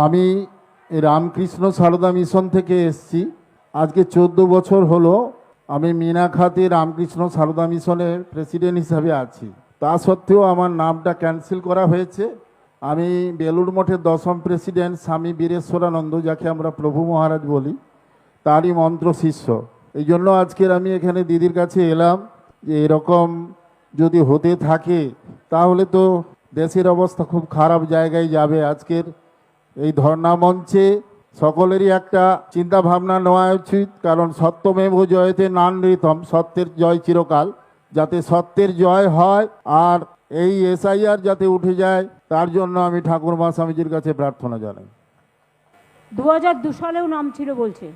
আমি রামকৃষ্ণ সারদা মিশন থেকে এসেছি। আজকে 14 বছর হলো আমি মিনাখাতে রামকৃষ্ণ সারদা মিশনের প্রেসিডেন্ট হিসাবে আছি। তা সত্ত্বেও আমার নামটা ক্যান্সেল করা হয়েছে। আমি বেলুড় মঠের 10ম প্রেসিডেন্ট স্বামী বীরেশ্বরানন্দ, যাকে আমরা প্রভু মহারাজ বলি, তারই মন্ত্র শিষ্য। এই জন্য আজকের আমি এখানে দিদির কাছে এলাম যে এরকম যদি হতে থাকে তাহলে তো দেশের অবস্থা খুব খারাপ জায়গায় যাবে। আজকের এই ধর্ণা মঞ্চে সকলেরই একটা চিন্তা ভাবনা নেওয়া উচিত, কারণ সত্যমেব জয়তে নানৃতম, সত্যের জয় চিরকাল। যাতে সত্যের জয় হয় আর এই এসআইআর যাতে উঠে যায়, তার জন্য আমি ঠাকুরমা স্বামীজির কাছে প্রার্থনা জানাই। 2002 সালেও নাম ছিল বলছে।